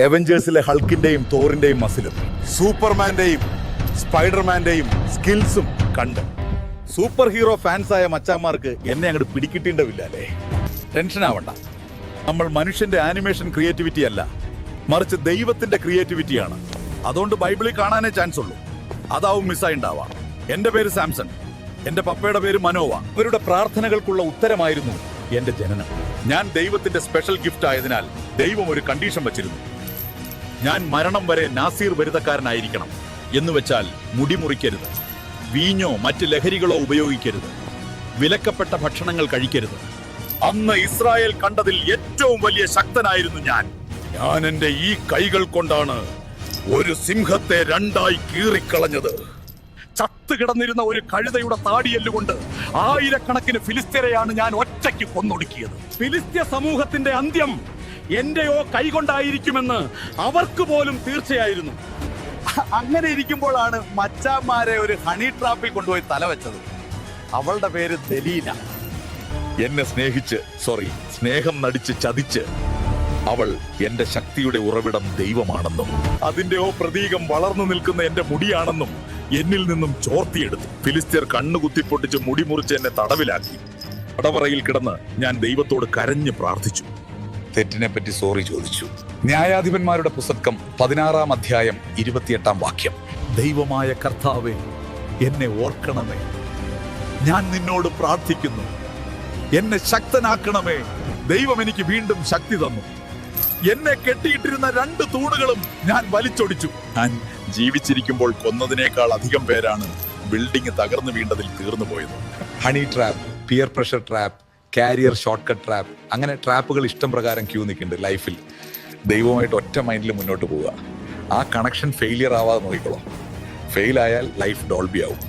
അവഞ്ചേഴ്സിലെ ഹൾക്കിന്റെയും തോറിന്റെയും മസിലും സൂപ്പർമാന്റെയും സ്പൈഡർമാന്റെയും സ്കിൽസും കണ്ട് super hero ഫാൻസായ മച്ചാന്മാർക്ക് എന്നെ അങ്ങോട്ട് പിടിക്കിട്ടേണ്ടവില്ല അല്ലേ? ടെൻഷൻ ആവണ്ട. നമ്മൾ മനുഷ്യന്റെ ആനിമേഷൻ ക്രിയേറ്റിവിറ്റി അല്ല, മറിച്ച് ദൈവത്തിന്റെ ക്രിയേറ്റിവിറ്റിയാണ്. അതുകൊണ്ട് ബൈബിളിൽ കാണാനേ ചാൻസ് ഉള്ളൂ. അതാവും മിസ്സായി ഉണ്ടാവാം. എന്റെ പേര് സാംസൺ, എന്റെ പപ്പയുടെ പേര് മനോവ. അവരുടെ പ്രാർത്ഥനകൾക്കുള്ള ഉത്തരമായിരുന്നു എന്റെ ജനനം. ഞാൻ ദൈവത്തിന്റെ സ്പെഷ്യൽ ഗിഫ്റ്റ് ആയതിനാൽ ദൈവം ഒരു കണ്ടീഷൻ വച്ചിരുന്നു. ഞാൻ മരണം വരെ നാസീർ ബിരുദക്കാരനായിരിക്കണം. എന്ന് വെച്ചാൽ മുടി മുറിക്കരുത്, വീഞ്ഞോ മറ്റ് ലഹരികളോ ഉപയോഗിക്കരുത്, വിലക്കപ്പെട്ട ഭക്ഷണങ്ങൾ കഴിക്കരുത്. അന്ന് ഇസ്രായേൽ കണ്ടതിൽ ഏറ്റവും വലിയ ശക്തനായിരുന്നു ഞാൻ. എന്റെ ഈ കൈകൾ കൊണ്ടാണ് ഒരു സിംഹത്തെ രണ്ടായി കീറിക്കളഞ്ഞത്. ചത്തുകിടന്നിരുന്ന ഒരു കഴുതയുടെ താടിയെല്ലുകൊണ്ട് ആയിരക്കണക്കിന് ഫിലിസ്തീനെയാണ് ഞാൻ ഒറ്റയ്ക്ക് കൊന്നൊടുക്കിയത്. ഫിലിസ്തീയ സമൂഹത്തിന്റെ അന്ത്യം എന്റെയോ കൈകൊണ്ടായിരിക്കുമെന്ന് അവർക്ക് പോലും തീർച്ചയായിരുന്നു. അങ്ങനെ ഇരിക്കുമ്പോഴാണ് മച്ചാന്മാരെ ഒരു ഹണി ട്രാപ്പിൽ കൊണ്ടുപോയി തലവെച്ചത്. അവളുടെ പേര് ദലീല. എന്നെ സ്നേഹം നടിച്ച് ചതിച്ച് അവൾ എന്റെ ശക്തിയുടെ ഉറവിടം ദൈവമാണെന്നും അതിന്റെയോ പ്രതീകം വളർന്നു നിൽക്കുന്ന എന്റെ മുടിയാണെന്നും എന്നിൽ നിന്നും ചോർത്തിയെടുത്തു. ഫിലിസ്തീർ കണ്ണു കുത്തിപ്പൊട്ടിച്ച് മുടി മുറിച്ച് എന്നെ തടവിലാക്കി. തടവറയിൽ കിടന്ന് ഞാൻ ദൈവത്തോട് കരഞ്ഞ് പ്രാർത്ഥിച്ചു. തെറ്റിനെ പറ്റി സോറി ചോദിച്ചു. ന്യായാധിപന്മാരുടെ പുസ്തകം 16-ാം അധ്യായം 28-ാം വാക്യം. ദൈവമായ കർത്താവേ, എന്നെ ഓർക്കണമേ. ഞാൻ നിന്നോട് പ്രാർത്ഥിക്കുന്നു. എന്നെ ശക്തനാക്കണമേ. ദൈവം എനിക്ക് വീണ്ടും ശക്തി തന്നു. എന്നെ കെട്ടിയിട്ടിരുന്ന 2 തൂണുകളും ഞാൻ വലിച്ചൊടിച്ചു. ഞാൻ ജീവിച്ചിരിക്കുമ്പോൾ കൊന്നതിനേക്കാൾ അധികം പേരാണ് ബിൽഡിംഗ് തകർന്നു വീണ്ടതിൽ തീർന്നു പോയത്. Honey trap, peer pressure trap, career short cut trap, അങ്ങനെ ട്രാപ്പുകൾ ഇഷ്ടം പ്രകാരം ക്യൂ നിൽക്കുന്നുണ്ട് ലൈഫിൽ. ദൈവമായിട്ട് ഒറ്റ മൈൻഡിൽ മുന്നോട്ട് പോവുക. ആ കണക്ഷൻ ഫെയിലിയർ ആവാതെ നോക്കിക്കോളാം. ഫെയിൽ ആയാൽ ലൈഫ് ഡോൾബി ആവും.